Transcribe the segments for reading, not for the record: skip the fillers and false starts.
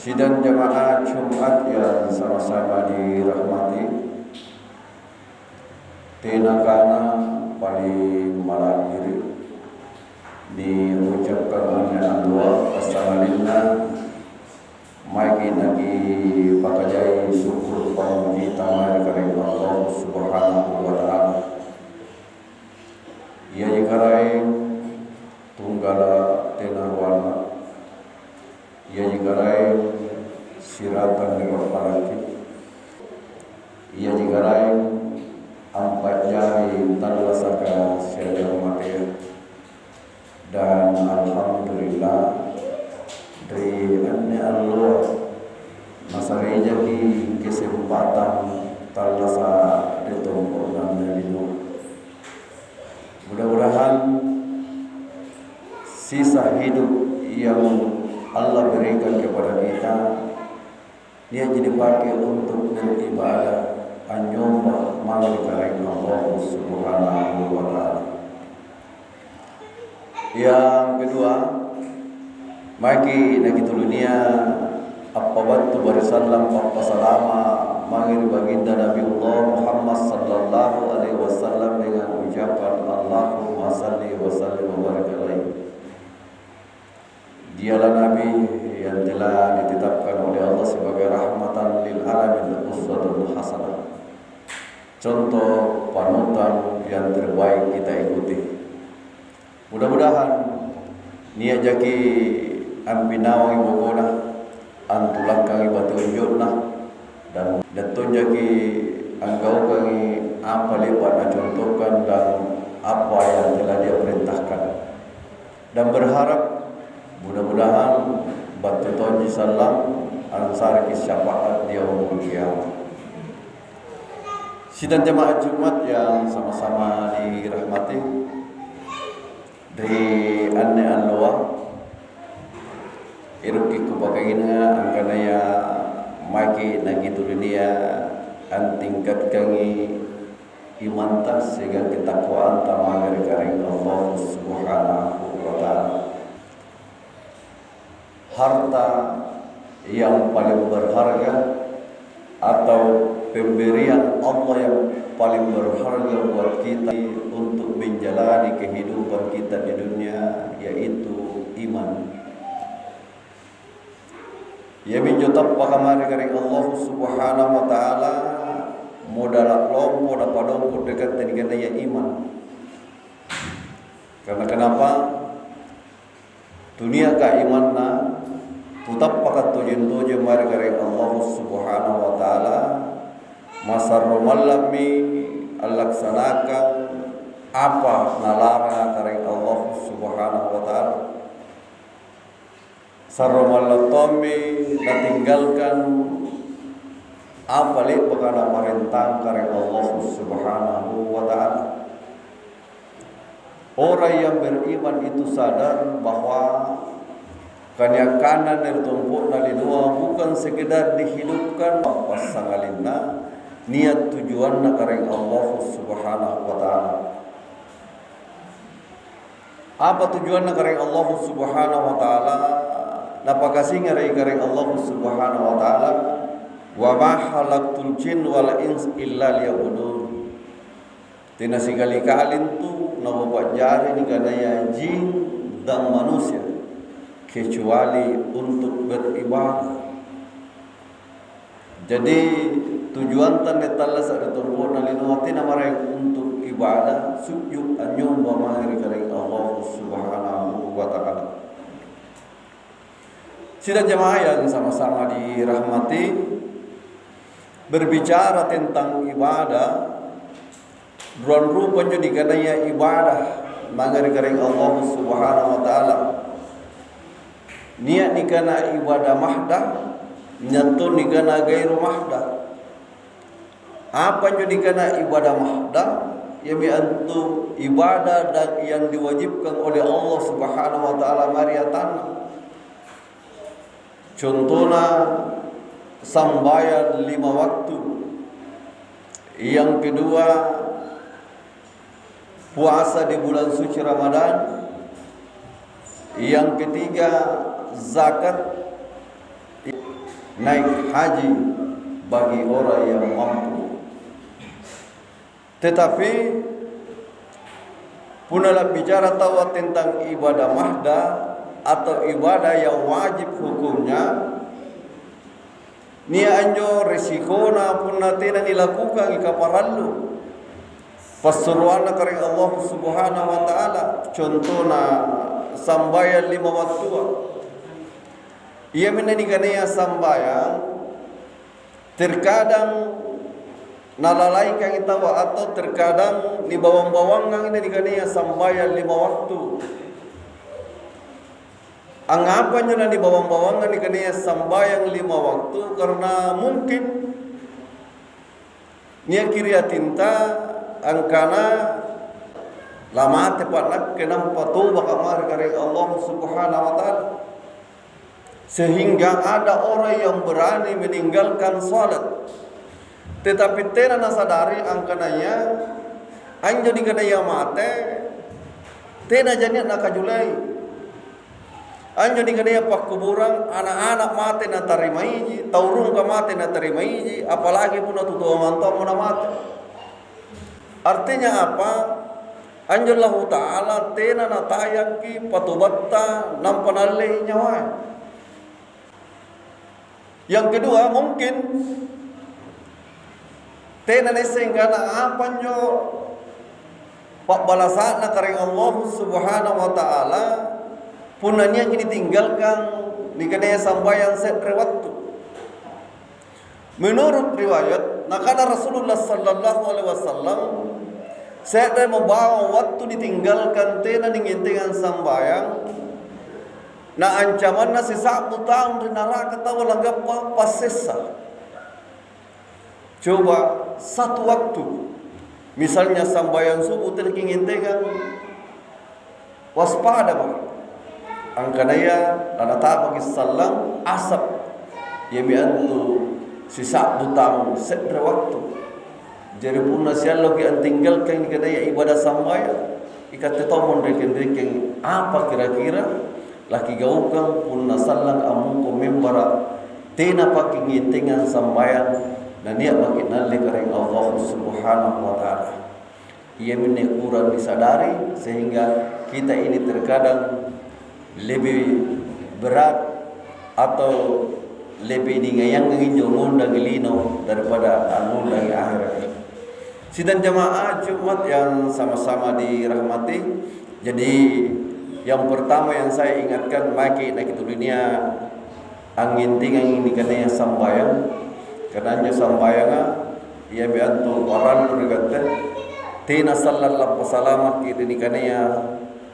Sidang jamaah Jumat yang sama-sama dirahmati, tinakana paling malam diri diucapkan Allah Assalamualaikum maiki nagi pakajai syukur pamuji tamar kepada Allah Subhanahu wa taala. Ia jikarai tunggala tenarwana, ia jikarai siratan berpalaki, ia jikarai empat jari talasaka syariah materi. Dan alhamdulillah dari Allah masari jadi kesempatan talasa ditompok dan melinu. Mudah-mudahan sisa hidup yang Allah berikan kepada kita dia jadi pakai untuk beribadah, anyoba mengalir Allah Subhanahu wa taala. Yang kedua, maki nagi dunia apa waktu barisallam apa salama mangir baginda Nabi Allah Muhammad sallallahu alaihi wasallam dengan ucapan Allahumma salli wa sallim wa barik alaihi. Dialah Nabi yang telah ditetapkan oleh Allah sebagai rahmatan lil alamin, uswatun hasanah, contoh panutan yang terbaik kita ikuti. Mudah-mudahan niat jaki ampinawi bogona antulak kami batu unjurna dan datun jaki anggau kami apa lepat nak contohkan dan apa yang telah dia perintahkan, dan berharap mudah-mudahan batu tonji salam ansar kisyafaat dia umumnya. Sidang jemaah Jumat yang sama-sama dirahmati, dari anne Allah iruki kubakagina angkanaya maki nagi dunia antingkat kangi iman tas sehingga ketakwaan tamagar karing Allah Subhanahu wa taala. Harta yang paling berharga atau pemberian Allah yang paling berharga buat kita untuk menjalani kehidupan kita di dunia yaitu iman. Ya minjotap pakamari kari Allah Subhanahu wa taala modal lompo dapat dongko dekat dengan ya iman. Karena kenapa? Dunia ka imanna tutap pakat tujin mari kari Allah Subhanahu wa taala masarro malami alaksanakan apa nalarang kari Allah Subhanahu wa taala. Sarromalatomi natinggalkan apa lip bakana perintah kari Allah Subhanahu wa taala. Orang yang beriman itu sadar bahwa kenyakanan yang tumpuk nalinua bukan sekedar dihidupkan pasangalina niat tujuan kari Allah Subhanahu wa taala. Apa tujuan kari Allah Subhanahu wa taala? Napakasih ngarai kari Allah Subhanahu wa taala, wa ma khalaqtul jin wal ins illa liya'budun. Tina sekali kalin tu nawapat jari ni kanaya jin dan manusia kecuali untuk beribadah. Jadi tujuan tan netalla sa retorbo nalinoti namarai untuk ibadah sujud anyum wa mahir kari Allah Subhanahu wa taala. Sidang jemaah yang sama-sama dirahmati, berbicara tentang ibadah, duan rupanya dikanaya ibadah mangari kering Allah Subhanahu wa taala. Niat nikana ibadah mahdah, nyatun nikana gairu mahdah. Apa jadi nikana ibadah mahdah? Yaitu ibadah yang diwajibkan oleh Allah Subhanahu wa taala mariatan. Contohnya sambayar 5 waktu. Yang kedua puasa di bulan suci Ramadan. Yang ketiga zakat. naik haji bagi orang yang mampu. Tetapi punalah bicara tahu tentang ibadah mahda atau ibadah yang wajib hukumnya, nia anjo resikona punna tena dilakukan ika parallu pasuruana kering Allah Subhanahu wa taala. Contohna sambayan 5 waktu. Ia menanikannya sambayang terkadang nalalaikan kita atau terkadang di bawang-bawang ini dikannya sambayan 5 waktu. Anggapannya na di bawang-bawang ini dikannya sambayang 5 waktu karena mungkin nia kiria tinta angkana lama tepat nak kenam patu bakamar kare Allah Subhanahu wa taala, sehingga ada orang yang berani meninggalkan salat tetapi tena nasadari angkananya anjo dikanaya mate tena janiat nakajulai anjo dikanaya pak kuburan anak-anak mate na tarimai taurung ka mate na tarimai, apalagi pun tutua mantau mana mate. Artinya apa? Anjallah ta'ala tena na tayang ki patubatta nampanalay nyawa. Yang kedua mungkin tena nesengka na apa nyo pak balasan na karing Allah Subhanahu wa taala punanya kini tinggalkan nikanaya sambayan setre waktu. Menurut riwayat nakana Rasulullah sallallahu alaihi wasallam saya membawa waktu ditinggalkan tena ningintingan sambayang na ancaman na sisa butang di neraka tahu langgap pasesa. Coba satu waktu misalnya sambayang subuh terkingintingan waspada bang angkanaya lanata bagi salam asap yemi antu sisa butang setre waktu. Jadi pun nasihat lagi yang tinggalkan kadaya ibadah sambayang ikat tetau mondreken apa kira-kira laki gaukan pun nasallang amun ko membara tena paking ngintingan sambayang dan dia makin nalli karing Allah Subhanahu wa taala. Ia kurang disadari sehingga kita ini terkadang lebih berat atau lebih dingayang nginjo ngundang lino daripada ngundang akhirat. Sidang jamaah Jumat yang sama-sama dirahmati. Jadi yang pertama yang saya ingatkan maki nak itu dunia angin tinggal ini kena sambayang karena sambayang ia biantu orang berkata tina sallallahu wasallam kita ini kena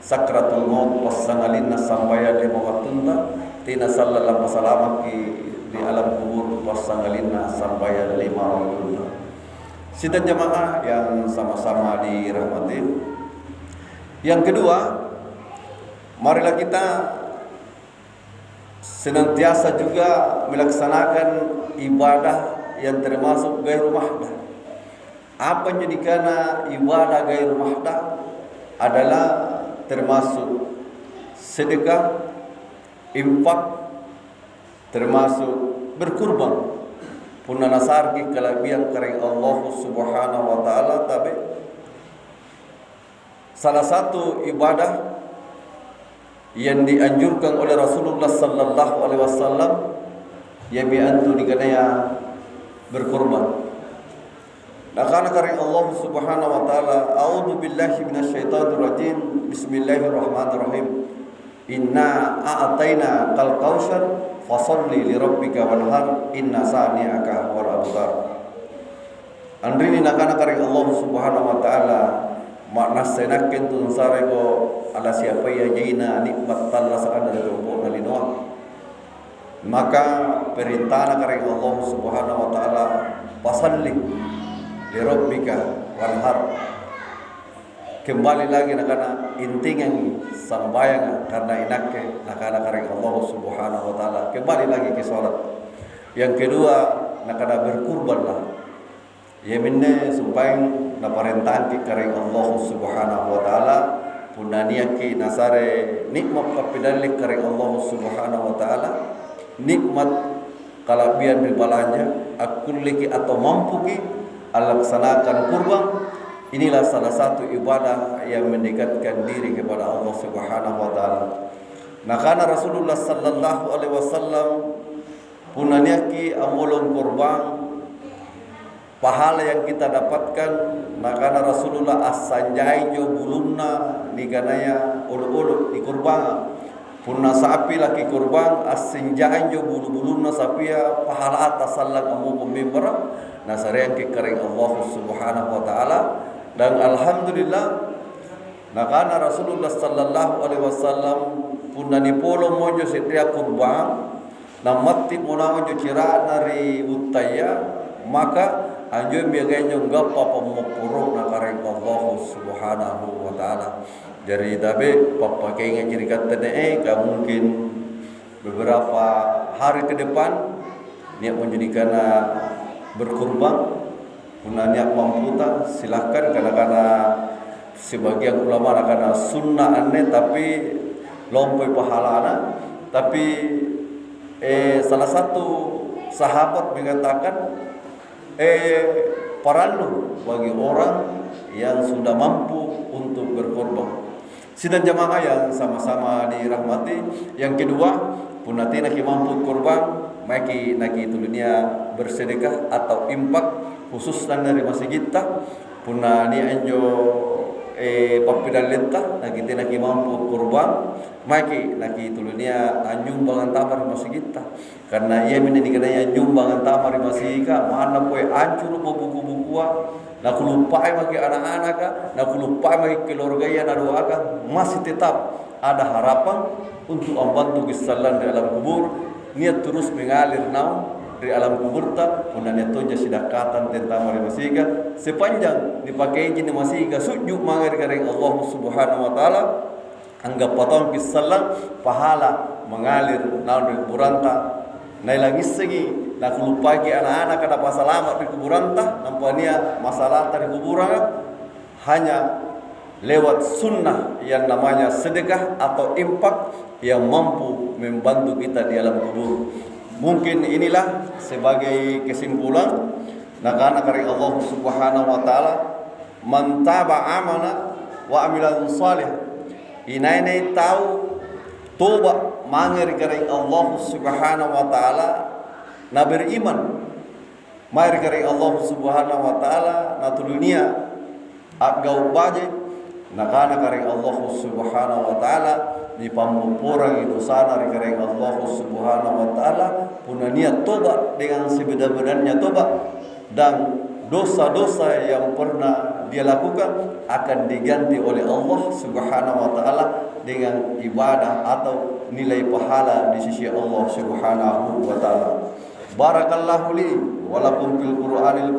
sakratul maut pasangalina sambayang 5 waktuna tina sallallahu wasallam di alam kubur pasangalina sambayang 5 waktuna. Sidang jamaah yang sama-sama dirahmati. Yang kedua, marilah kita senantiasa juga melaksanakan ibadah yang termasuk gairu mahdah. Apa yang jadikan ibadah gairu mahdah adalah termasuk sedekah, infak, termasuk berkurban. Punna nasargi kelebihan kareng Allah Subhanahu wa taala tabe. Salah satu ibadah yang dianjurkan oleh Rasulullah sallallahu alaihi wasallam yang biantu dikanaya berkurban. Nakana kareng Allah Subhanahu wa taala, a'udzu billahi minasyaitonir rajim. Bismillahirrahmanirrahim. Inna a'taina kal kautsar fasalli li rabbika wanhar inna sani'aka wal abtar. Andrini nakana kareng Allah Subhanahu wa taala makna senaken tun sarego ala siapa ya jaina nikmat talla sakanda robo nalinoa. Maka perintah kareng Allah Subhanahu wa taala fasalli li rabbika wanhar. Kembali lagi nakana intingan sambayang karena inake nakana kareng Allah Subhanahu wa taala. Kembali lagi ke salat. Yang kedua nakana berkurbanlah. Ya minne supaya naparentan ki kareng Allah Subhanahu wa taala punania ki nasare nikmat papidalik kareng Allah Subhanahu wa taala nikmat kalabian berbelanja, akuliki atau mampu ki laksanakan kurban. Inilah salah satu ibadah yang mendekatkan diri kepada Allah Subhanahu wa taala. Nah, karena Rasulullah sallallahu alaihi wasallam punaniaki amolong kurban pahala yang kita dapatkan. Nah, karena Rasulullah asanjai jo bulunna ni kanaya ulu-ulu di kurban. Punna sapi laki kurban asinjai jo bulu-bulunna sapia pahala atas sallang amu pemimbara. Nah, sareng ke kering Allah Subhanahu wa taala. Dan alhamdulillah, nah karena Rasulullah sallallahu alaihi wasallam punna ni polo mojo setia kurban, na mati munawan jo cira nari utaya, maka anjo biaganyo ngapa pemopuro na kareng Allah Subhanahu wa taala. Jadi tabe papakai ngajiri kata ka mungkin beberapa hari ke depan niat menjadikan berkurban. Punanya mamputa silahkan karena sebagian ulama karena sunnah aneh tapi lompoi pahalana. Tapi salah satu sahabat mengatakan parandu bagi orang yang sudah mampu untuk berkorban. Sidang jamaah yang sama-sama dirahmati. Yang kedua, punati naki mampu korban, maki naki dunia bersedekah atau impak khusus dari masjid kita. Puna ni anjo papidalenta naki naki mampu korban, maki naki dunia anjung bangan tamar masjid kita. Karena ia menjadikan anjung bangan tamar masjid kita, mana poe ancur buku-bukuan. Nak lupai bagi anak-anak, nak lupai bagi keluarga yang ada masih tetap ada harapan untuk membantu kesalan di alam kubur. Niat terus mengalir naum di alam kubur tak, puna niat tonja sidakatan tentang mari masika sepanjang dipakai jin masika sujud mangir kareng Allah Subhanahu wa taala. Anggap patong kesalan pahala mengalir naum di kuburan tak. Nailangis segi nak lupa ki anak-anak kada pasalamat di kuburan tah nampania masalah di kuburan hanya lewat sunnah yang namanya sedekah atau impak yang mampu membantu kita di alam kubur. Mungkin inilah sebagai kesimpulan nah karena kari Allah Subhanahu wa taala man taba amana wa amilan salih. Inainai tahu toba mangir kari Allah Subhanahu wa taala na beriman mari kari Allah Subhanahu wa taala na dunia agau baje na kana kari Allah Subhanahu wa taala di pamupurang dosa na kari Allah Subhanahu wa taala punania toba dengan sebenar-benarnya toba dan dosa-dosa yang pernah dia lakukan akan diganti oleh Allah Subhanahu wa taala dengan ibadah atau nilai pahala di sisi Allah Subhanahu wa taala. Barakallahu li wa lakum fil Qur'anil